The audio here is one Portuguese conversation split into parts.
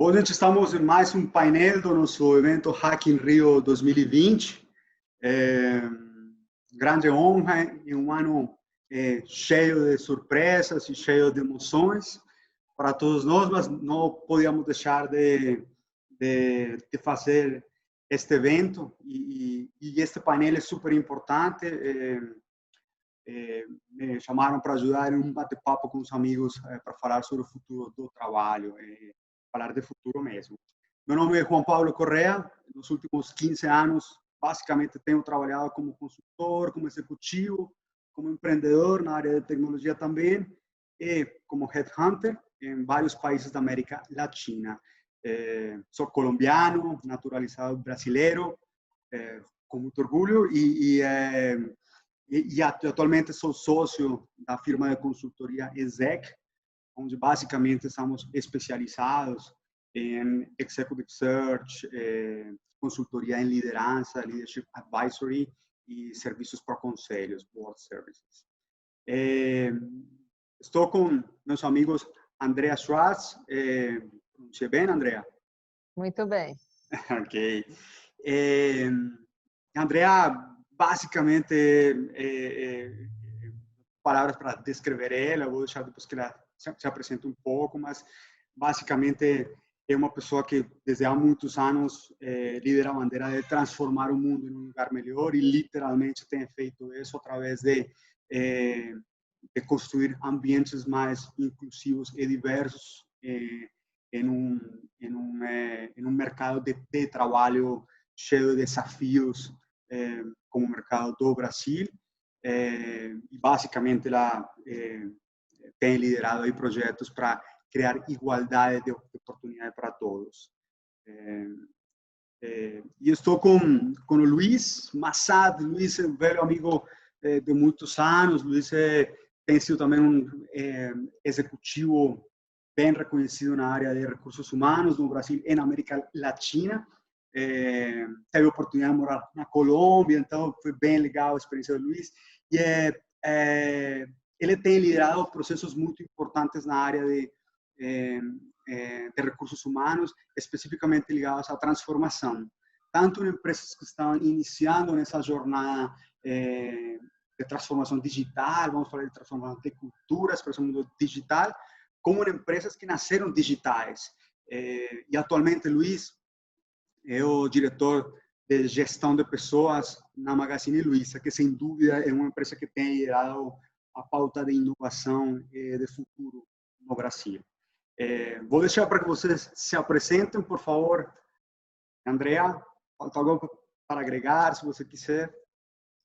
Bom, gente, estamos em mais um painel do nosso evento Hack in Rio 2020. Grande honra em um ano cheio de surpresas e cheio de emoções para todos nós, mas não podíamos deixar de fazer este evento e este painel é super importante. Me chamaram para ajudar em um bate-papo com os amigos para falar sobre o futuro do trabalho, falar de futuro mesmo. Meu nome é Juan Pablo Correa. Nos últimos 15 anos, basicamente, tenho trabalhado como consultor, como executivo, como empreendedor na área de tecnologia também e como headhunter em vários países da América Latina. Sou colombiano, naturalizado brasileiro, com muito orgulho e atualmente sou sócio da firma de consultoria ESEC, onde basicamente estamos especializados em executive search, consultoria em liderança, leadership advisory e serviços para conselhos, board services. Estou com meus amigos Andrea Schwartz. Pronunciei bem, Andrea? Muito bem. Ok. Andrea, basicamente, palavras para descrever ela, vou deixar depois que ela se apresente um pouco, mas basicamente é uma pessoa que desde há muitos anos lidera a bandeira de transformar o mundo em um lugar melhor e literalmente tem feito isso através de construir ambientes mais inclusivos e diversos em um mercado de trabalho cheio de desafios, como o mercado do Brasil. E basicamente ela tem liderado aí projetos para criar igualdade de oportunidade para todos. E estou com o Luiz Massad. Luiz é um velho amigo de muitos anos. Luiz tem sido também um executivo bem reconhecido na área de recursos humanos no Brasil e na América Latina. Teve a oportunidade de morar na Colômbia, então foi bem legal a experiência do Luiz. E ele tem liderado processos muito importantes na área de recursos humanos, especificamente ligados à transformação, tanto em empresas que estão iniciando nessa jornada de transformação digital, vamos falar de transformação de culturas para o mundo digital, como em empresas que nasceram digitais. E atualmente, Luiz é o diretor de gestão de pessoas na Magazine Luiza, que sem dúvida é uma empresa que tem liderado a pauta de inovação e de futuro no Brasil. Vou deixar para que vocês se apresentem, por favor. Andrea, falta algo para agregar, se você quiser?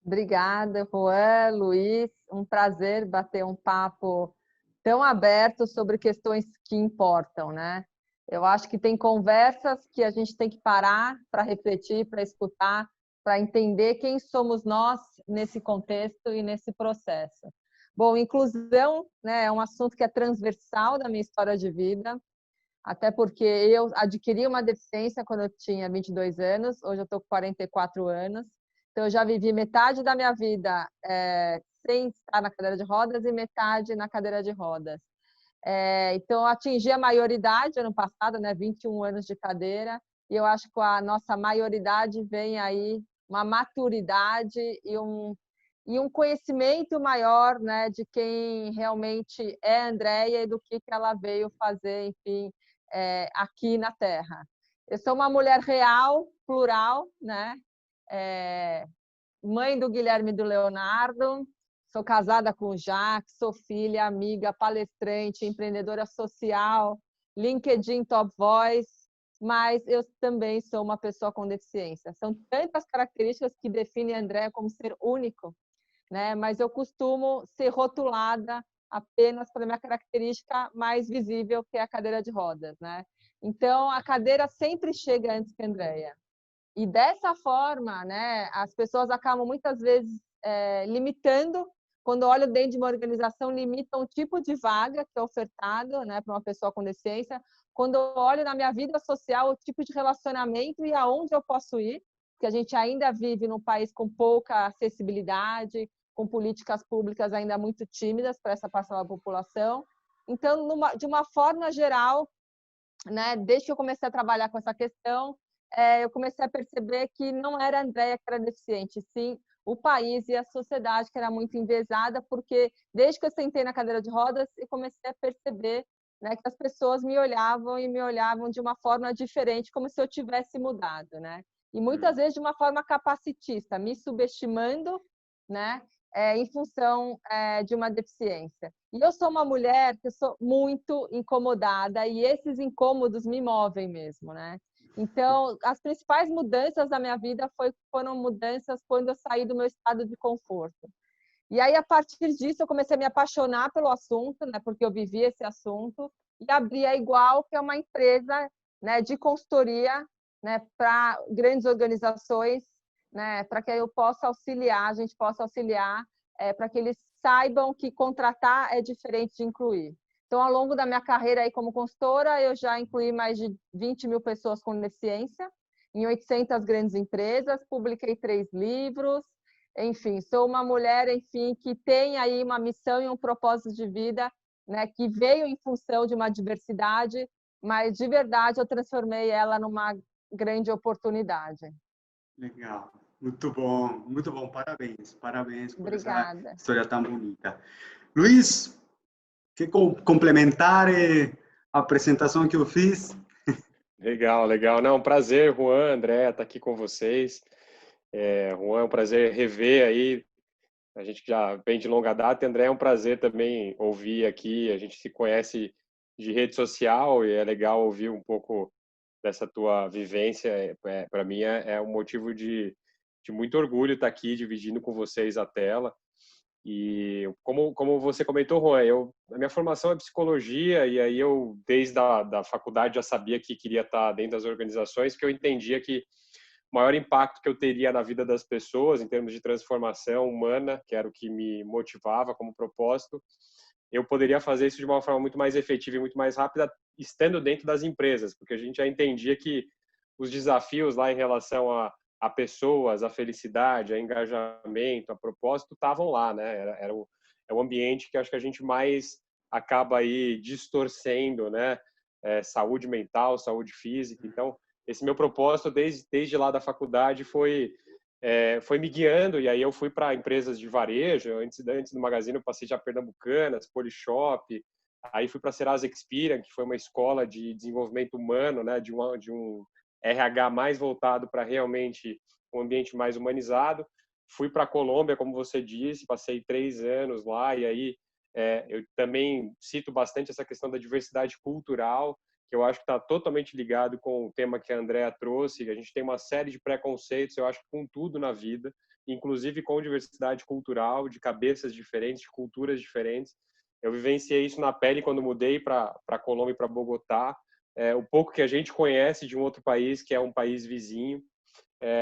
Obrigada, Juan, Luiz. Um prazer bater um papo tão aberto sobre questões que importam, né? Eu acho que tem conversas que a gente tem que parar para refletir, para escutar, para entender quem somos nós nesse contexto e nesse processo. Bom, inclusão, né, é um assunto que é transversal da minha história de vida, até porque eu adquiri uma deficiência quando eu tinha 22 anos, hoje eu estou com 44 anos, então eu já vivi metade da minha vida sem estar na cadeira de rodas e metade na cadeira de rodas. Então, eu atingi a maioridade ano passado, né, 21 anos de cadeira, e eu acho que com a nossa maioridade vem aí uma maturidade e um conhecimento maior, né, de quem realmente é a Andrea e do que ela veio fazer, enfim, aqui na Terra. Eu sou uma mulher real, plural, né? Mãe do Guilherme e do Leonardo, sou casada com o Jacques, sou filha, amiga, palestrante, empreendedora social, LinkedIn Top Voice, mas eu também sou uma pessoa com deficiência. São tantas características que definem a Andrea como ser único, né? Mas eu costumo ser rotulada apenas pela minha característica mais visível, que é a cadeira de rodas, né? Então, a cadeira sempre chega antes que a Andrea. E dessa forma, né, as pessoas acabam muitas vezes limitando, quando olham dentro de uma organização, limitam o tipo de vaga que é ofertado, né, para uma pessoa com deficiência. Quando eu olho na minha vida social, o tipo de relacionamento e aonde eu posso ir, porque a gente ainda vive num país com pouca acessibilidade, com políticas públicas ainda muito tímidas para essa parcela da população. Então, de uma forma geral, né, desde que eu comecei a trabalhar com essa questão, eu comecei a perceber que não era a Andrea que era deficiente, sim o país e a sociedade que era muito enviesada, porque desde que eu sentei na cadeira de rodas, eu comecei a perceber, né, que as pessoas me olhavam e me olhavam de uma forma diferente, como se eu tivesse mudado, né? E muitas vezes de uma forma capacitista, me subestimando, né, em função de uma deficiência. E eu sou uma mulher que sou muito incomodada e esses incômodos me movem mesmo, né? Então, as principais mudanças da minha vida foram mudanças quando eu saí do meu estado de conforto. E aí, a partir disso, eu comecei a me apaixonar pelo assunto, né, porque eu vivi esse assunto, e abri a Igual, que é uma empresa, né, de consultoria, né, para grandes organizações, né, para que eu possa auxiliar, a gente possa auxiliar, para que eles saibam que contratar é diferente de incluir. Então, ao longo da minha carreira aí como consultora, eu já incluí mais de 20 mil pessoas com deficiência em 800 grandes empresas, publiquei 3 livros, enfim, sou uma mulher, enfim, que tem aí uma missão e um propósito de vida, né, que veio em função de uma diversidade, mas de verdade eu transformei ela numa grande oportunidade. Legal, muito bom, parabéns, parabéns por essa Obrigada. história tão bonita. Luiz, quer complementar a apresentação que eu fiz? Legal, legal. Não, prazer, Juan, André, estar aqui com vocês. Juan, é um prazer rever aí. A gente já vem de longa data. E André, é um prazer também ouvir aqui. A gente se conhece de rede social e é legal ouvir um pouco dessa tua vivência. Para mim é um motivo de muito orgulho estar aqui dividindo com vocês a tela. E como você comentou, Juan, a minha formação é psicologia e aí eu, desde da faculdade, já sabia que queria estar dentro das organizações, porque eu entendia que o maior impacto que eu teria na vida das pessoas, em termos de transformação humana, que era o que me motivava como propósito, eu poderia fazer isso de uma forma muito mais efetiva e muito mais rápida, estando dentro das empresas, porque a gente já entendia que os desafios lá em relação a pessoas, a felicidade, a engajamento, a propósito, estavam lá, né? É o ambiente que acho que a gente mais acaba aí distorcendo, né? Saúde mental, saúde física. Então, esse meu propósito desde lá da faculdade foi me guiando, e aí eu fui para empresas de varejo. Antes do Magazine eu passei já Pernambucanas, Polishop, aí fui para a Serasa Experian, que foi uma escola de desenvolvimento humano, né? De um RH mais voltado para realmente um ambiente mais humanizado. Fui para a Colômbia, como você disse, passei 3 anos lá, e aí eu também cito bastante essa questão da diversidade cultural, que eu acho que está totalmente ligado com o tema que a Andrea trouxe. A gente tem uma série de preconceitos, eu acho que com tudo na vida, inclusive com diversidade cultural, de cabeças diferentes, de culturas diferentes. Eu vivenciei isso na pele quando mudei para a Colômbia e para Bogotá. O pouco que a gente conhece de um outro país, que é um país vizinho,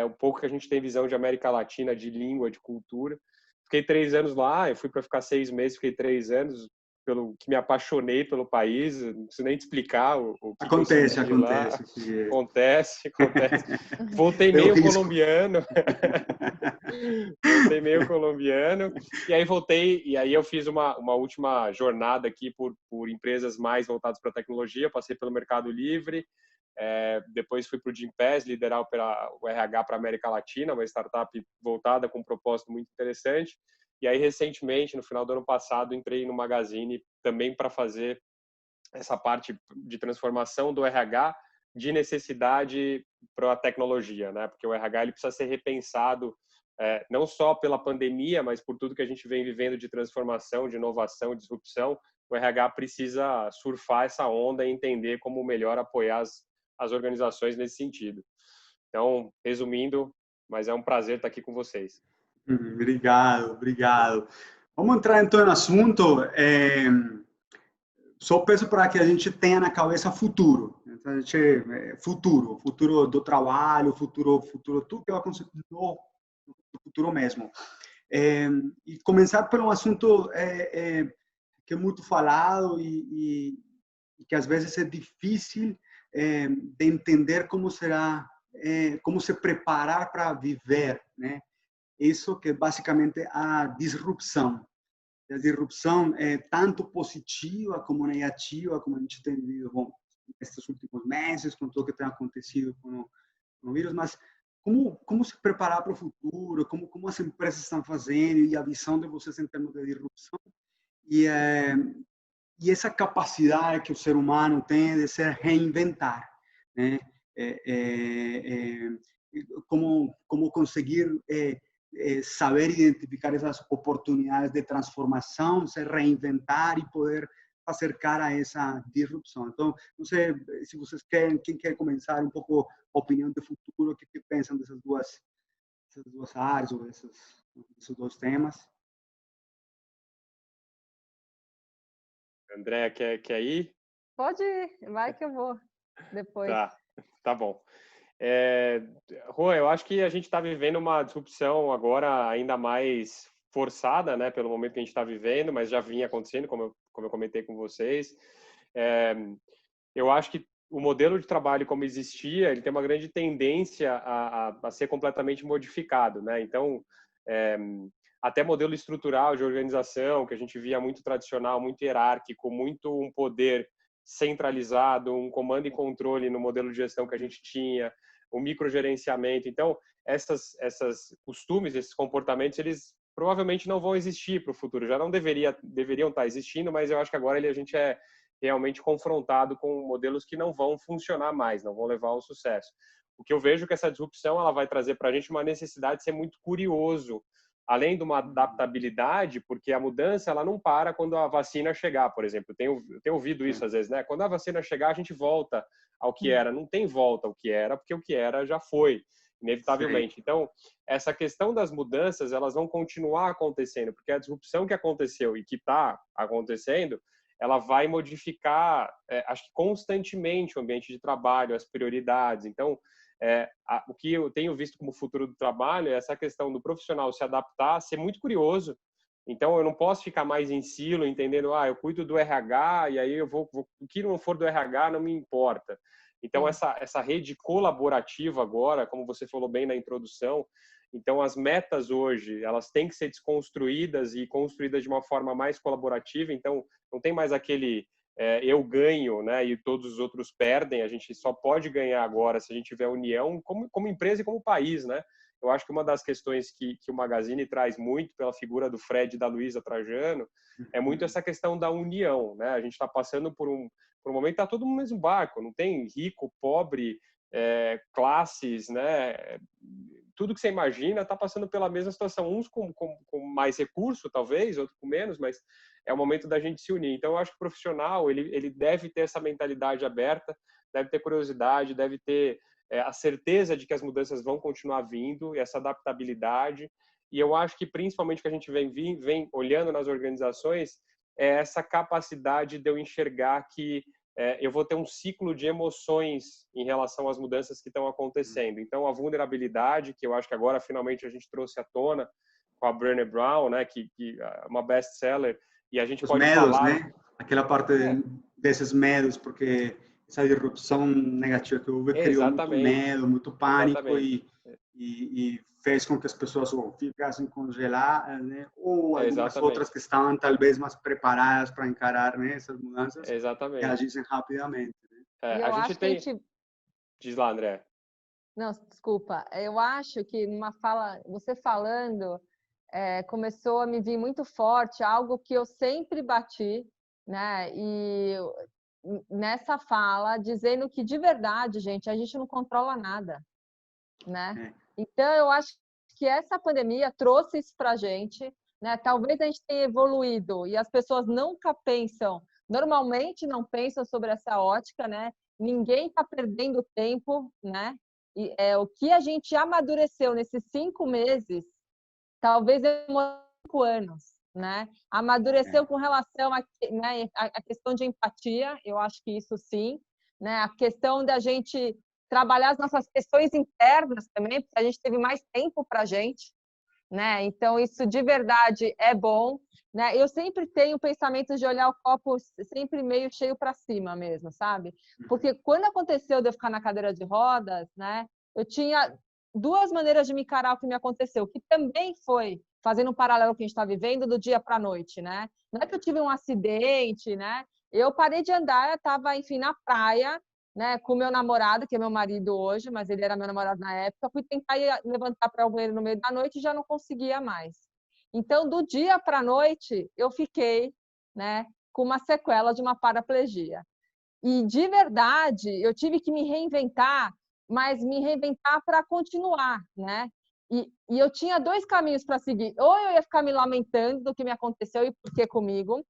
o pouco que a gente tem visão de América Latina, de língua, de cultura. Fiquei 3 anos lá, eu fui para ficar 6 meses, fiquei 3 anos, pelo que me apaixonei pelo país, não preciso nem te explicar o que eu senti lá. Acontece. Voltei meio colombiano. Voltei meio colombiano. E aí voltei, e aí eu fiz uma última jornada aqui por empresas mais voltadas para a tecnologia, passei pelo Mercado Livre, depois fui para o Gympass, liderar o RH para a América Latina, uma startup voltada com um propósito muito interessante. E aí, recentemente, no final do ano passado, entrei no Magazine também para fazer essa parte de transformação do RH de necessidade para a tecnologia, né? Porque o RH ele precisa ser repensado não só pela pandemia, mas por tudo que a gente vem vivendo de transformação, de inovação, disrupção. O RH precisa surfar essa onda e entender como melhor apoiar as organizações nesse sentido. Então, resumindo, mas é um prazer estar aqui com vocês. Obrigado. Vamos entrar então no assunto. Só peço para que a gente tenha na cabeça futuro. Então, futuro do trabalho, futuro tudo que vai acontecer no futuro mesmo. E começar por um assunto que é muito falado e que às vezes é difícil de entender como será, como se preparar para viver, né? Isso que é basicamente a disrupção. A disrupção é tanto positiva como negativa, como a gente tem vivido. Bom, nesses últimos meses, com tudo que tem acontecido com o vírus, mas como se preparar para o futuro, como as empresas estão fazendo e a visão de vocês em termos de disrupção e essa capacidade que o ser humano tem de se reinventar, né? Como conseguir saber identificar essas oportunidades de transformação, se reinventar e poder fazer cara a essa disrupção. Então, não sei se vocês querem, quem quer começar um pouco a opinião do futuro, o que pensam dessas duas áreas ou desses dois temas? André, quer ir? Pode ir, vai que eu vou depois. Tá bom. Juan, eu acho que a gente está vivendo uma disrupção agora ainda mais forçada, né, pelo momento que a gente está vivendo, mas já vinha acontecendo, como eu comentei com vocês. Eu acho que o modelo de trabalho como existia, ele tem uma grande tendência a ser completamente modificado, né? Então, até modelo estrutural de organização, que a gente via muito tradicional, muito hierárquico, muito um poder centralizado, um comando e controle no modelo de gestão que a gente tinha, o microgerenciamento. Então, essas costumes, esses comportamentos, eles provavelmente não vão existir para o futuro. Já não deveriam estar existindo, mas eu acho que agora a gente é realmente confrontado com modelos que não vão funcionar mais, não vão levar ao sucesso. O que eu vejo que essa disrupção ela vai trazer para a gente uma necessidade de ser muito curioso, além de uma adaptabilidade, porque a mudança ela não para quando a vacina chegar, por exemplo. Eu tenho ouvido isso às vezes, né? Quando a vacina chegar, a gente volta ao que era. Não tem volta ao que era, porque o que era já foi, inevitavelmente. Sim. Então, essa questão das mudanças, elas vão continuar acontecendo, porque a disrupção que aconteceu e que está acontecendo, ela vai modificar, acho que constantemente o ambiente de trabalho, as prioridades. Então, o que eu tenho visto como futuro do trabalho é essa questão do profissional se adaptar, ser muito curioso. Então, eu não posso ficar mais em silo, entendendo, eu cuido do RH e aí eu vou o que não for do RH não me importa. Então, essa rede colaborativa agora, como você falou bem na introdução, então as metas hoje, elas têm que ser desconstruídas e construídas de uma forma mais colaborativa. Então, não tem mais aquele eu ganho, né, e todos os outros perdem. A gente só pode ganhar agora se a gente tiver união como empresa e como país, né? Eu acho que uma das questões que o Magazine traz muito pela figura do Fred e da Luísa Trajano é muito essa questão da união, né? A gente está passando por um momento, está todo mundo no mesmo barco, não tem rico, pobre, classes, né? Tudo que você imagina está passando pela mesma situação, uns com mais recurso, talvez, outros com menos, mas é o momento da gente se unir. Então, eu acho que o profissional, ele deve ter essa mentalidade aberta, deve ter curiosidade, deve ter a certeza de que as mudanças vão continuar vindo, e essa adaptabilidade. E eu acho que, principalmente, o que a gente vem olhando nas organizações é essa capacidade de eu enxergar que eu vou ter um ciclo de emoções em relação às mudanças que estão acontecendo. Então, a vulnerabilidade, que eu acho que agora, finalmente, a gente trouxe à tona com a Brené Brown, né, que é uma best-seller, e a gente os pode medos, falar... né? Aquela parte desses medos, porque essa disrupção negativa que houve criou muito medo, muito pânico e fez com que as pessoas ou ficassem congeladas, né? Ou algumas outras que estavam talvez mais preparadas para encarar, né, essas mudanças e agissem rapidamente. Né? A gente tem... Diz lá, André. Não, desculpa. Eu acho que numa fala, você falando, começou a me vir muito forte algo que eu sempre bati, né? E nessa fala, dizendo que de verdade, gente, a gente não controla nada, né? Então, eu acho que essa pandemia trouxe isso para a gente, né? Talvez a gente tenha evoluído e as pessoas nunca pensam, normalmente não pensam sobre essa ótica, né? Ninguém está perdendo tempo, né? E o que a gente amadureceu nesses 5 meses, talvez demore 5 anos, né? Amadureceu com relação né, a questão de empatia, eu acho que isso sim, né? A questão da gente trabalhar as nossas questões internas também, porque a gente teve mais tempo para a gente, né? Então, isso de verdade é bom, né? Eu sempre tenho pensamentos de olhar o copo sempre meio cheio para cima mesmo, sabe? Porque quando aconteceu de eu ficar na cadeira de rodas, né? Eu tinha 2 maneiras de me encarar o que me aconteceu, que também foi fazendo um paralelo com o que a gente está vivendo do dia para a noite, né? Não é que eu tive um acidente, né? eu parei de andar, eu estava, enfim, na praia, né, com meu namorado, que é meu marido hoje, mas ele era meu namorado na época, fui tentar levantar para o banheiro no meio da noite e já não conseguia mais. Então, do dia para a noite, eu fiquei, né, com uma sequela de uma paraplegia. E, de verdade, eu tive que me reinventar, mas me reinventar para continuar, né? E eu tinha dois caminhos para seguir. Ou eu ia ficar me lamentando do que me aconteceu e por que comigo,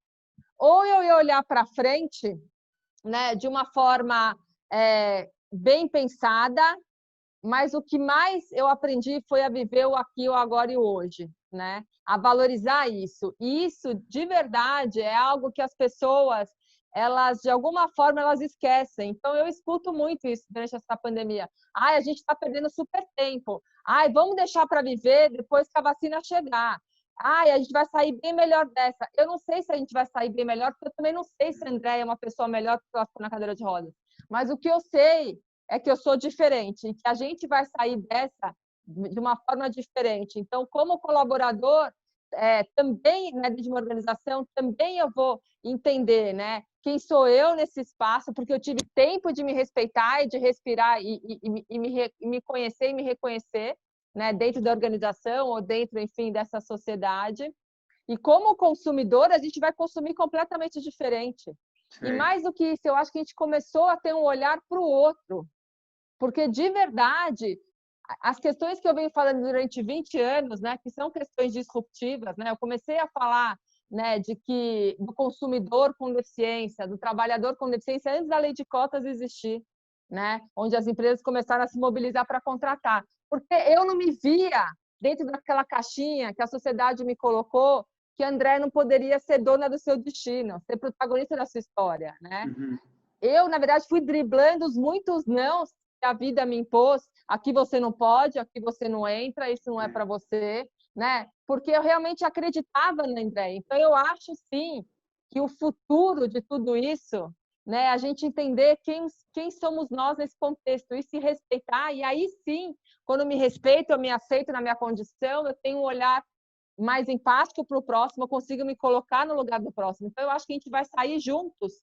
ou eu ia olhar para frente, né, de uma forma bem pensada, mas o que mais eu aprendi foi a viver o aqui, o agora e o hoje, né? A valorizar isso. E isso, de verdade, é algo que as pessoas, elas, de alguma forma, elas esquecem. Então, eu escuto muito isso durante essa pandemia. Ai, a gente está perdendo super tempo. Ai, vamos deixar para viver depois que a vacina chegar. Ai, a gente vai sair bem melhor dessa. Eu não sei se a gente vai sair bem melhor, porque eu também não sei se a Andréia é uma pessoa melhor porque ela ficou na cadeira de rodas. Mas o que eu sei é que eu sou diferente e que a gente vai sair dessa de uma forma diferente. Então, como colaborador, também, né, de uma organização, também eu vou entender, né, quem sou eu nesse espaço, porque eu tive tempo de me respeitar e de respirar e me conhecer e me reconhecer, né, dentro da organização ou dentro, enfim, dessa sociedade. E como consumidor, a gente vai consumir completamente diferente. Sim. E mais do que isso, eu acho que a gente começou a ter um olhar para o outro. Porque, de verdade, as questões que eu venho falando durante 20 anos, né, que são questões disruptivas, né, eu comecei a falar, né, do consumidor com deficiência, do trabalhador com deficiência, antes da lei de cotas existir, né, onde as empresas começaram a se mobilizar para contratar. Porque eu não me via dentro daquela caixinha que a sociedade me colocou, que a André não poderia ser dona do seu destino, ser protagonista da sua história, né? Uhum. Eu, na verdade, fui driblando os muitos nãos que a vida me impôs. Aqui você não pode, aqui você não entra, isso não é para você, né? Porque eu realmente acreditava na André. Então, eu acho, sim, que o futuro de tudo isso, né, a gente entender quem somos nós nesse contexto e se respeitar. E aí, sim, quando eu me respeito, eu me aceito na minha condição, eu tenho um olhar mais empático para o próximo, eu consigo me colocar no lugar do próximo. Então, eu acho que a gente vai sair juntos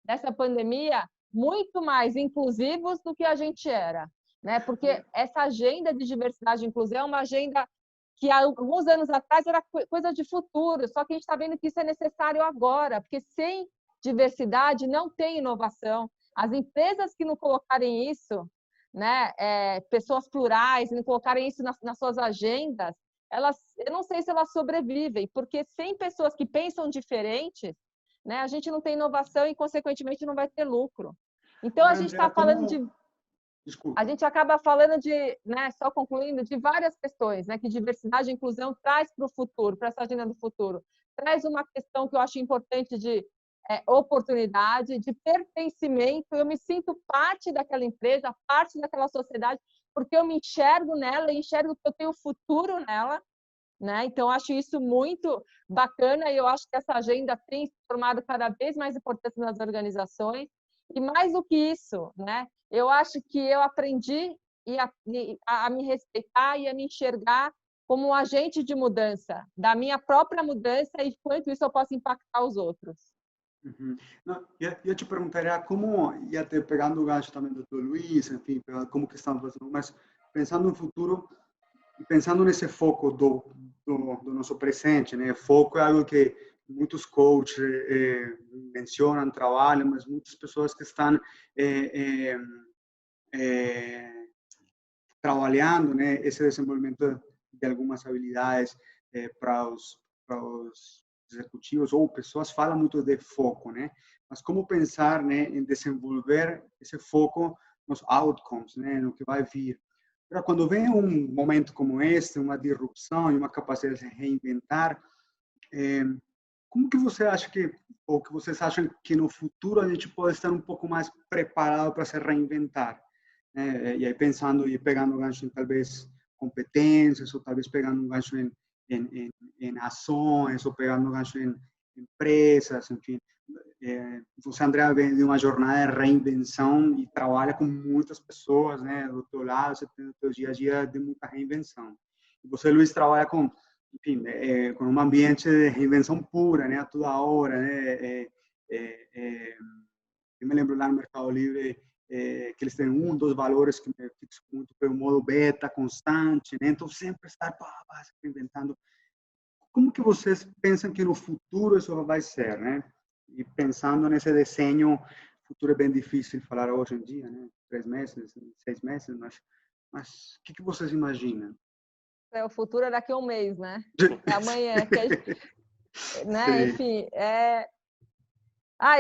dessa pandemia muito mais inclusivos do que a gente era, né? Porque essa agenda de diversidade e inclusão é uma agenda que há alguns anos atrás era coisa de futuro, só que a gente está vendo que isso é necessário agora, porque sem diversidade não tem inovação. As empresas que não colocarem isso, né, pessoas plurais, não colocarem isso nas suas agendas, eu não sei se elas sobrevivem, porque sem pessoas que pensam diferente, né, a gente não tem inovação e, consequentemente, não vai ter lucro. Então, a gente está falando de... Desculpa. A gente acaba falando de, né, só concluindo, de várias questões, né, que diversidade e inclusão traz para o futuro, para essa agenda do futuro. Traz uma questão que eu acho importante de oportunidade, de pertencimento. Eu me sinto parte daquela empresa, parte daquela sociedade, porque eu me enxergo nela e enxergo que eu tenho futuro nela, né? Então, acho isso muito bacana e eu acho que essa agenda tem se tornado cada vez mais importante nas organizações. E mais do que isso, né? Eu acho que eu aprendi a me respeitar e a me enxergar como um agente de mudança, da minha própria mudança e quanto isso eu posso impactar os outros. Uhum. Não, eu te perguntaria como, e até pegando o gancho também do Dr. Luiz, enfim, como que estamos fazendo, mas pensando no futuro, pensando nesse foco do nosso presente, né? Foco é algo que muitos coaches mencionam, trabalham, mas muitas pessoas que estão trabalhando, né, esse desenvolvimento de algumas habilidades para os executivos ou pessoas falam muito de foco, né? Mas como pensar, né, em desenvolver esse foco nos outcomes, né, no que vai vir. Pero quando vem um momento como este, uma disrupção e uma capacidade de se reinventar, como que você acha que, ou que vocês acham que no futuro a gente pode estar um pouco mais preparado para se reinventar? E aí pensando e pegando um gancho em talvez competências, ou talvez pegando um gancho em ações, ou pegando um gancho em empresas, enfim. Você, Andrea, vem de uma jornada de reinvenção e trabalha com muitas pessoas, né? Do teu lado, você tem o teu dia a dia de muita reinvenção. E você, Luiz, trabalha com, enfim, com um ambiente de reinvenção pura, né? A toda hora, né? Eu me lembro lá no Mercado Livre que eles têm dois valores que me fixo muito, que é o modo beta constante, né? Então sempre estar sempre inventando. Como que vocês pensam que no futuro isso vai ser, né? E pensando nesse desenho, o futuro é bem difícil falar hoje em dia, né? 3 meses, 6 meses, mas o que vocês imaginam? O futuro é daqui a um mês, né? É amanhã. Né? Sim. Enfim,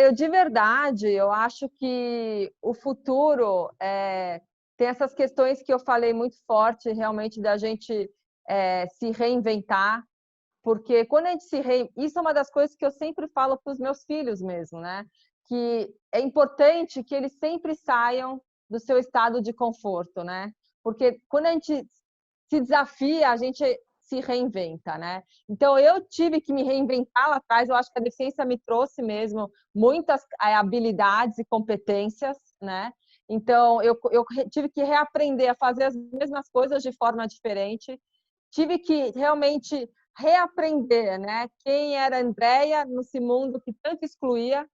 eu de verdade, eu acho que o futuro tem essas questões que eu falei muito forte, realmente, da gente se reinventar, porque quando a gente isso é uma das coisas que eu sempre falo para os meus filhos mesmo, né? Que é importante que eles sempre saiam do seu estado de conforto, né? Porque quando a gente se desafia, a gente se reinventa, né? Então, eu tive que me reinventar lá atrás. Eu acho que a deficiência me trouxe mesmo muitas habilidades e competências, né? Então, eu tive que reaprender a fazer as mesmas coisas de forma diferente. Tive que realmente reaprender, né? Quem era a Andréia nesse mundo que tanto excluía,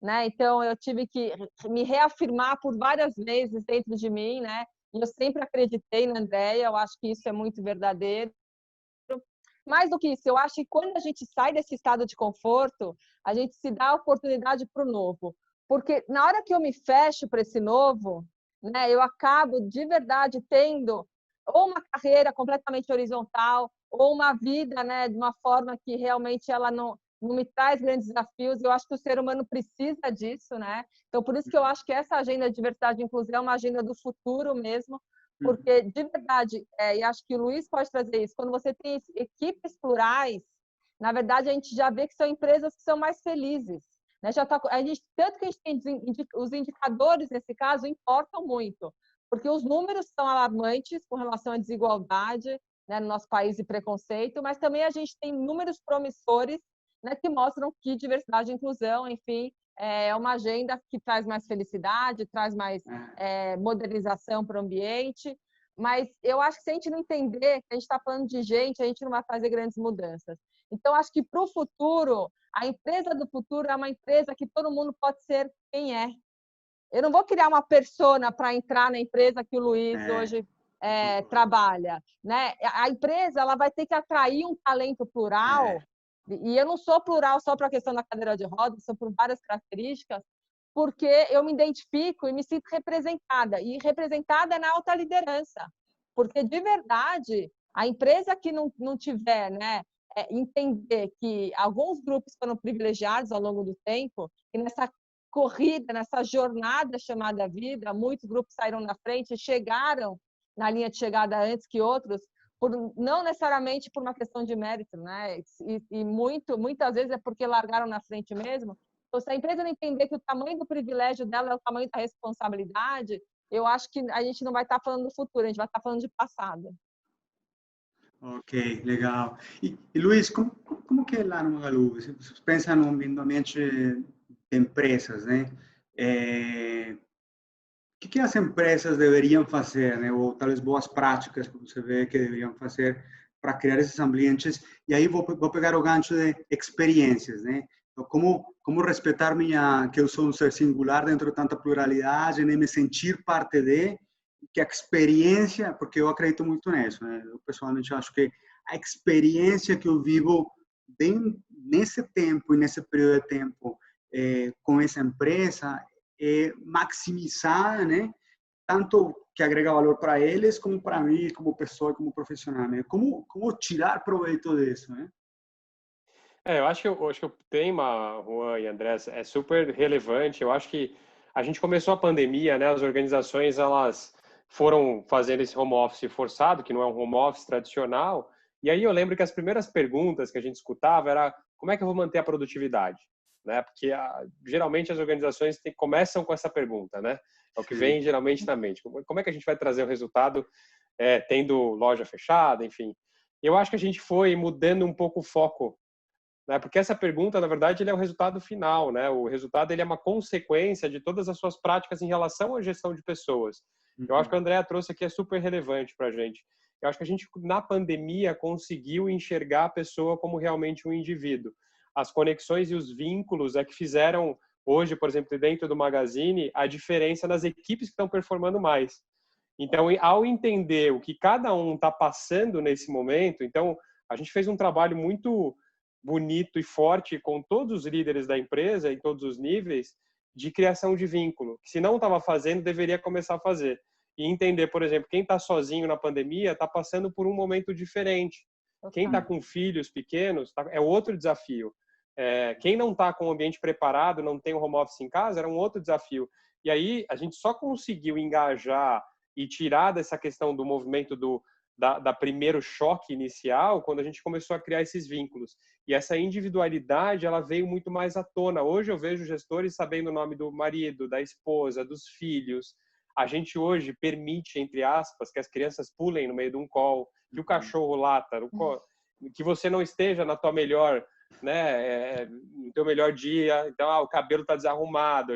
né? Então, eu tive que me reafirmar por várias vezes dentro de mim, né? E eu sempre acreditei na Andréia. Eu acho que isso é muito verdadeiro. Mais do que isso, eu acho que quando a gente sai desse estado de conforto, a gente se dá a oportunidade para o novo. Porque na hora que eu me fecho para esse novo, né, eu acabo de verdade tendo ou uma carreira completamente horizontal, ou uma vida, né, de uma forma que realmente ela não me traz grandes desafios. Eu acho que o ser humano precisa disso, né? Então, por isso que eu acho que essa agenda de diversidade e inclusão é uma agenda do futuro mesmo, porque, de verdade, e acho que o Luiz pode trazer isso, quando você tem equipes plurais, na verdade, a gente já vê que são empresas que são mais felizes. Né? Tanto que a gente tem os indicadores, nesse caso, importam muito, porque os números são alarmantes com relação à desigualdade, né, no nosso país e preconceito, mas também a gente tem números promissores, né, que mostram que diversidade e inclusão, enfim, é uma agenda que traz mais felicidade, traz mais modernização para o ambiente, mas eu acho que se a gente não entender que a gente está falando de gente, a gente não vai fazer grandes mudanças. Então, acho que para o futuro, a empresa do futuro é uma empresa que todo mundo pode ser quem é. Eu não vou criar uma persona para entrar na empresa que o Luiz hoje trabalha. Né? A empresa ela vai ter que atrair um talento plural, e eu não sou plural só para a questão da cadeira de rodas, sou por várias características, porque eu me identifico e me sinto representada, e representada na alta liderança. Porque, de verdade, a empresa que não tiver, né, entender que alguns grupos foram privilegiados ao longo do tempo, e nessa corrida, nessa jornada chamada vida, muitos grupos saíram na frente e chegaram na linha de chegada antes que outros, não necessariamente por uma questão de mérito, né? E muitas vezes é porque largaram na frente mesmo. Então, se a empresa não entender que o tamanho do privilégio dela é o tamanho da responsabilidade, eu acho que a gente não vai estar falando do futuro, a gente vai estar falando de passado. Ok, legal. E Luiz, como que é lá no Magalu? Você pensa no ambiente de empresas, né? O que as empresas deveriam fazer, né? Ou talvez boas práticas que você vê que deveriam fazer para criar esses ambientes? E aí vou pegar o gancho de experiências, né? Então, como respeitar que eu sou um ser singular dentro de tanta pluralidade, né? Me sentir parte de, que a experiência, porque eu acredito muito nisso, né? Eu pessoalmente acho que a experiência que eu vivo bem nesse tempo e nesse período de tempo com essa empresa maximizar, né? Tanto que agrega valor para eles, como para mim, como pessoa, como profissional, né? Como tirar proveito disso, né? Eu acho que o tema, Juan e André, é super relevante. Eu acho que a gente começou a pandemia, né? As organizações, elas foram fazendo esse home office forçado, que não é um home office tradicional. E aí eu lembro que as primeiras perguntas que a gente escutava era como é que eu vou manter a produtividade? Né? Porque geralmente as organizações começam com essa pergunta, né? É o que vem geralmente na mente. Como é que a gente vai trazer o resultado tendo loja fechada, enfim. Eu acho que a gente foi mudando um pouco o foco, né? Porque essa pergunta, na verdade, ele é o resultado final, né? O resultado ele é uma consequência de todas as suas práticas em relação à gestão de pessoas. Eu acho que a Andrea trouxe aqui é super relevante para a gente. Eu acho que a gente, na pandemia, conseguiu enxergar a pessoa como realmente um indivíduo. as conexões e os vínculos é que fizeram hoje, por exemplo, dentro do Magazine, a diferença nas equipes que estão performando mais. Então, ao entender o que cada um está passando nesse momento, então, a gente fez um trabalho muito bonito e forte com todos os líderes da empresa, em todos os níveis, de criação de vínculo. Que se não estava fazendo, deveria começar a fazer. E entender, por exemplo, quem está sozinho na pandemia está passando por um momento diferente. Quem está com filhos pequenos é outro desafio. Quem não está com o ambiente preparado, não tem um home office em casa, era um outro desafio. E aí, a gente só conseguiu engajar e tirar dessa questão do movimento da primeiro choque inicial quando a gente começou a criar esses vínculos. E essa individualidade, ela veio muito mais à tona. Hoje eu vejo gestores sabendo o nome do marido, da esposa, dos filhos. A gente hoje permite, entre aspas, que as crianças pulem no meio de um call, que o cachorro lata, que você não esteja na tua melhor, né, no teu melhor dia, então o cabelo está desarrumado.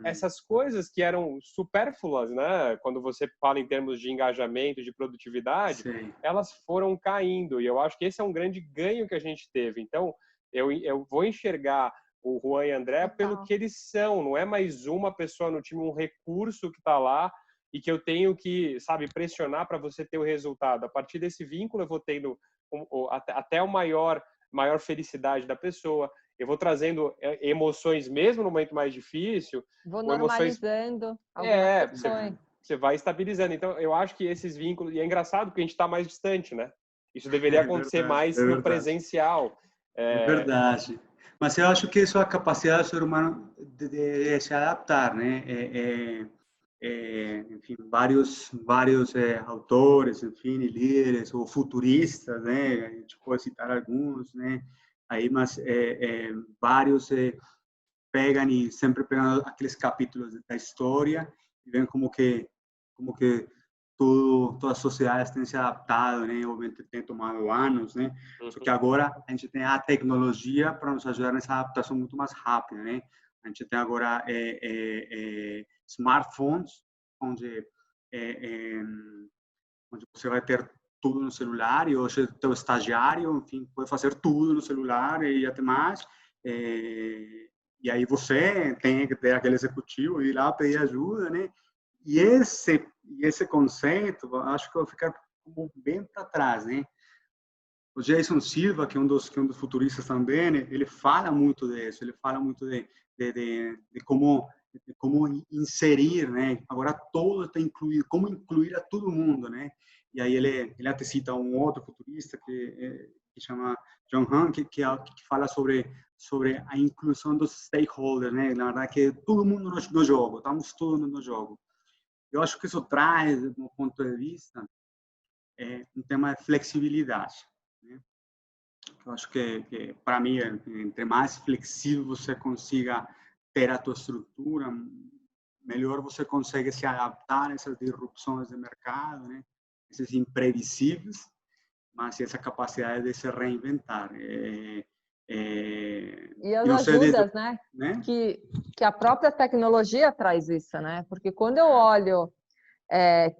Essas coisas que eram supérfluas, né? Quando você fala em termos de engajamento, de produtividade, sim, elas foram caindo. E eu acho que esse é um grande ganho que a gente teve. Então, eu vou enxergar o Juan e André pelo que eles são. Não é mais uma pessoa no time, um recurso que está lá e que eu tenho que, sabe, pressionar para você ter o resultado. A partir desse vínculo, eu vou tendo até o maior felicidade da pessoa. Eu vou trazendo emoções mesmo no momento mais difícil. Vou normalizando algumas questões. Você vai estabilizando. Então, eu acho que esses vínculos... E é engraçado porque a gente está mais distante, né? Isso deveria acontecer mais no presencial. É verdade. Mas eu acho que isso é a capacidade do ser humano de se adaptar, né? Enfim, vários autores, enfim, líderes ou futuristas, né? A gente pode citar alguns, né? Aí, mas vários pegam e sempre pegam aqueles capítulos da história e veem como que todas as sociedades têm se adaptado, né? Obviamente tem tomado anos, né? Só que agora a gente tem a tecnologia para nos ajudar nessa adaptação muito mais rápida, né? A gente tem agora smartphones, onde você vai ter tudo no celular e hoje o teu estagiário, enfim, pode fazer tudo no celular e até mais. E aí você tem que ter aquele executivo ir lá pedir ajuda, né? E esse conceito, acho que vai ficar bem para trás, né? O Jason Silva, que é um dos futuristas também, né? Ele fala muito disso, ele fala muito de como inserir, né? Agora todo está incluído, como incluir a todo mundo, né? E aí ele até cita um outro futurista que chama John Han, que fala sobre a inclusão dos stakeholders, né? Na verdade que todo mundo no jogo, estamos todos no jogo. Eu acho que isso traz, do meu ponto de vista, um tema de flexibilidade, né? Eu acho que para mim, entre mais flexível você consiga ter a tua estrutura, melhor você consegue se adaptar a essas disrupções de mercado, né? Esses imprevisíveis, mas essa capacidade de se reinventar. E as ajudas, né? Que a própria tecnologia traz isso, né? Porque quando eu olho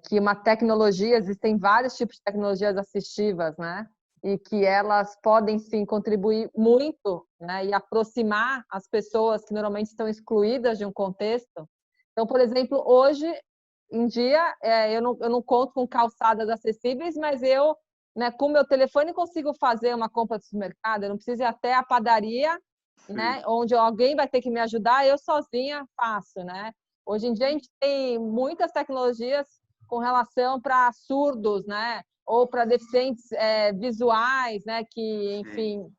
que uma tecnologia, existem vários tipos de tecnologias assistivas, né? E que elas podem, sim, contribuir muito, né? E aproximar as pessoas que normalmente estão excluídas de um contexto. Então, por exemplo, hoje em dia, eu não conto com calçadas acessíveis, mas eu, né, com o meu telefone, consigo fazer uma compra do supermercado. Eu não preciso ir até a padaria, né, onde alguém vai ter que me ajudar, eu sozinha faço, né? Hoje em dia, a gente tem muitas tecnologias com relação para surdos, né? Ou para deficientes visuais, né? Que, enfim,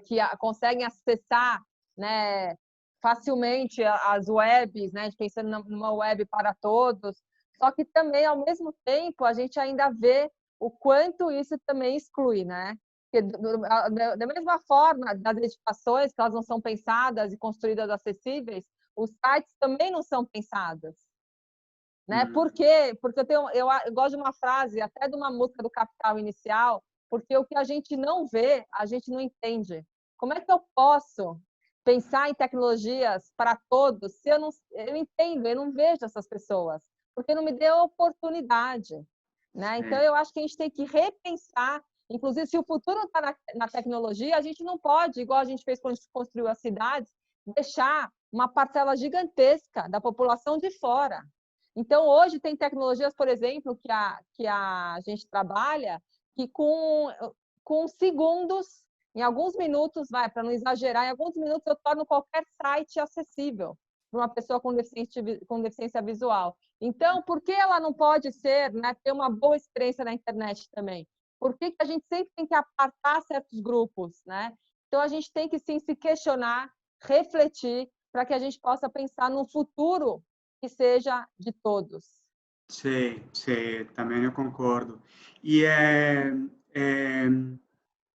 que conseguem acessar, né, facilmente as webs, né? Pensando numa web para todos. Só que também, ao mesmo tempo, a gente ainda vê o quanto isso também exclui, né? Porque, da mesma forma, das edificações, que elas não são pensadas e construídas acessíveis, os sites também não são pensados, né? Por quê? Porque eu gosto de uma frase, até de uma música do Capital Inicial, porque o que a gente não vê, a gente não entende. Como é que eu posso pensar em tecnologias para todos se eu entendo, eu não vejo essas pessoas, porque não me deu oportunidade, né? Então, eu acho que a gente tem que repensar Inclusive, se o futuro está na tecnologia, a gente não pode, igual a gente fez quando a gente construiu as cidades, deixar uma parcela gigantesca da população de fora. Então, hoje tem tecnologias, por exemplo, que a gente trabalha, que com segundos, em alguns minutos, para não exagerar, em alguns minutos eu torno qualquer site acessível para uma pessoa com deficiência visual. Então, por que ela não pode ser, né, ter uma boa experiência na internet também? Por que a gente sempre tem que apartar certos grupos, né? Então, a gente tem que, sim, se questionar, refletir, para que a gente possa pensar num futuro que seja de todos. Sim, sim, também eu concordo. E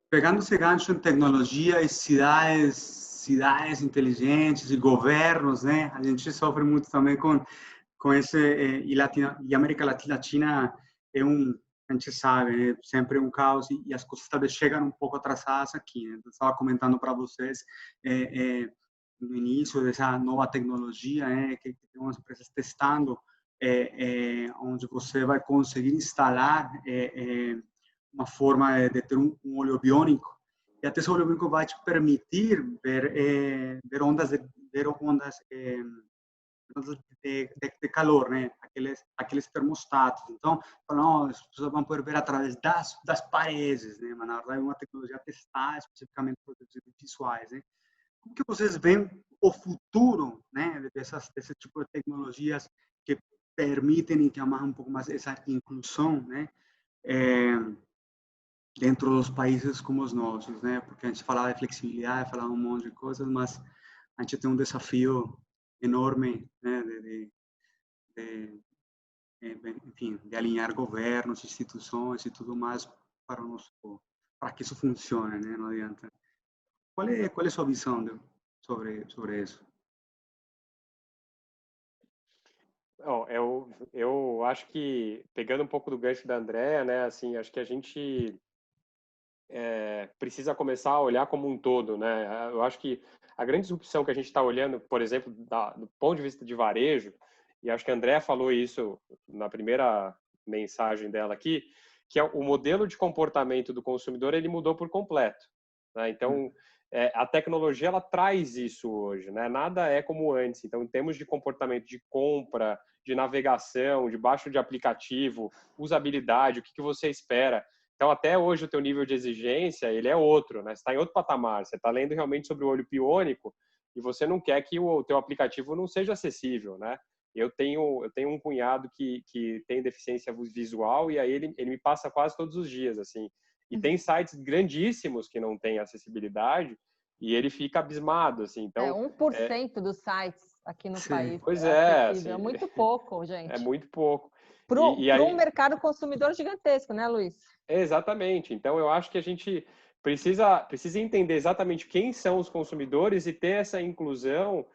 pegando esse gancho em tecnologia e cidades inteligentes e governos, né? A gente sofre muito também com esse e América Latina é a gente sabe, é sempre um caos e as coisas talvez chegam um pouco atrasadas aqui. Né? Eu estava comentando para vocês no início dessa nova tecnologia, que tem umas empresas testando, onde você vai conseguir instalar uma forma de ter um olho biônico. E até esse olho biônico vai te permitir ver ondas de calor, né? Aqueles termostatos. Então, as pessoas vão poder ver através das paredes, né? Mas, na verdade, é uma tecnologia testada especificamente para os visuais, né? Como que vocês veem o futuro, né? Desse tipo de tecnologias que permitem e que amarram um pouco mais essa inclusão, né? Dentro dos países como os nossos, né? Porque a gente falava de flexibilidade, falava um monte de coisas, mas a gente tem um desafio enorme, né? Enfim, de alinhar governos, instituições e tudo mais para que isso funcione, né? Não adianta. Qual é a sua visão sobre isso? Eu acho que, pegando um pouco do gancho da Andrea, né, assim, acho que a gente precisa começar a olhar como um todo, né? Eu acho que a grande disrupção que a gente está olhando, por exemplo, do ponto de vista de varejo, e acho que a Andrea falou isso na primeira mensagem dela aqui, que é o modelo de comportamento do consumidor, ele mudou por completo, né? Então, a tecnologia, ela traz isso hoje, né? Nada é como antes. Então, em termos de comportamento de compra, de navegação, de baixo de aplicativo, usabilidade, o que você espera. Então, até hoje, o teu nível de exigência, ele é outro, né? Você está em outro patamar. Você está lendo realmente sobre o olho biônico e você não quer que o teu aplicativo não seja acessível, né? Eu tenho um cunhado que tem deficiência visual e aí ele me passa quase todos os dias, assim. E tem sites grandíssimos que não têm acessibilidade e ele fica abismado, assim. Então, 1% dos sites aqui no país pois é assim, acessível. É muito pouco, gente. É muito pouco. Para um mercado consumidor gigantesco, né, Luiz? Exatamente. Então, eu acho que a gente precisa entender exatamente quem são os consumidores e ter essa inclusão,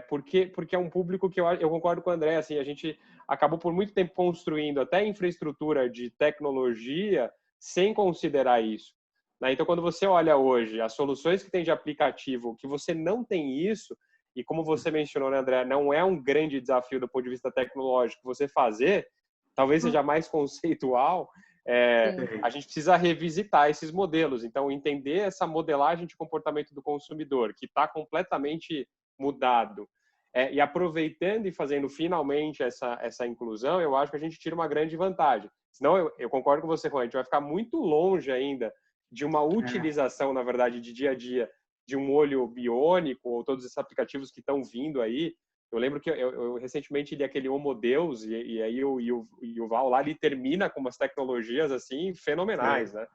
porque é um público que eu concordo com o André, assim, a gente acabou por muito tempo construindo até infraestrutura de tecnologia sem considerar isso, né? Então, quando você olha hoje as soluções que tem de aplicativo, que você não tem isso, e como você mencionou, né, André, não é um grande desafio do ponto de vista tecnológico você fazer, talvez seja mais conceitual, a gente precisa revisitar esses modelos. Então, entender essa modelagem de comportamento do consumidor, que está completamente mudado, e aproveitando e fazendo finalmente essa inclusão, eu acho que a gente tira uma grande vantagem. Senão, eu concordo com você, Juan, a gente vai ficar muito longe ainda de uma utilização, na verdade, de dia a dia, de um olho biônico, ou todos esses aplicativos que estão vindo aí. Eu lembro que eu recentemente li aquele Homo Deus, e aí o Val lá, ele termina com umas tecnologias assim fenomenais, né?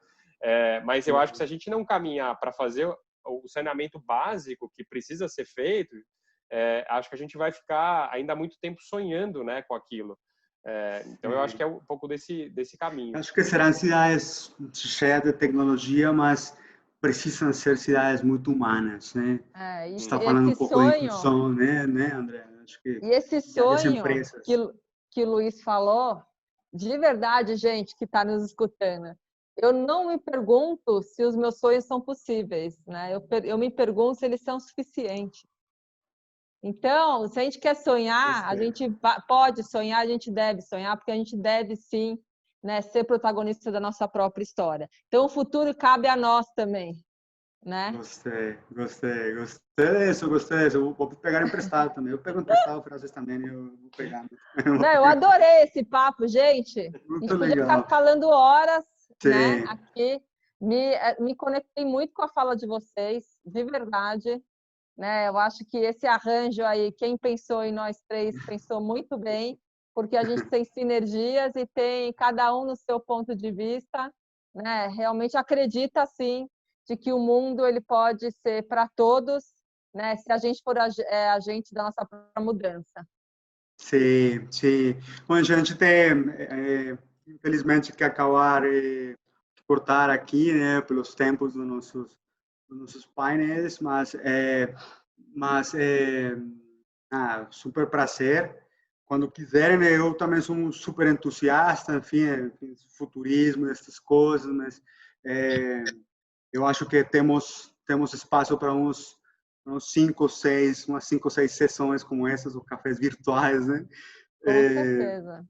Mas eu acho que se a gente não caminhar para fazer o saneamento básico que precisa ser feito, acho que a gente vai ficar ainda muito tempo sonhando, né, com aquilo. Então eu acho que é um pouco desse caminho. Acho que serão cidades cheias de tecnologia, mas precisam ser cidades muito humanas, né? E está falando um pouco de inclusão, né, André? Acho que e esse sonho que o Luiz falou, de verdade, gente que está nos escutando, eu não me pergunto se os meus sonhos são possíveis, né? Eu me pergunto se eles são suficientes. Então, se a gente quer sonhar, a gente pode sonhar, a gente deve sonhar, porque a gente deve sim né, ser protagonista da nossa própria história. Então, o futuro cabe a nós também, né? Gostei disso. Eu vou pegar emprestado também. Eu pego emprestado frases também, eu vou pegar. Não, eu adorei esse papo, gente. Muito a gente podia legal. ficar falando horas, Sim. né, aqui. Me conectei muito com a fala de vocês, de verdade. Né? Eu acho que esse arranjo aí, quem pensou em nós três, pensou muito bem, porque a gente tem sinergias e tem cada um no seu ponto de vista, né? Realmente acredita, sim, de que o mundo ele pode ser para todos, né? Se a gente for agente da nossa própria mudança. Sim. Bom, a gente tem, infelizmente, que acabar cortar aqui, né, pelos tempos dos nossos painéis, mas super prazer. Quando quiserem, eu também sou um super entusiasta, enfim, futurismo, essas coisas, mas eu acho que temos espaço para umas 5 ou 6 sessões como essas, ou cafés virtuais, né? Com certeza.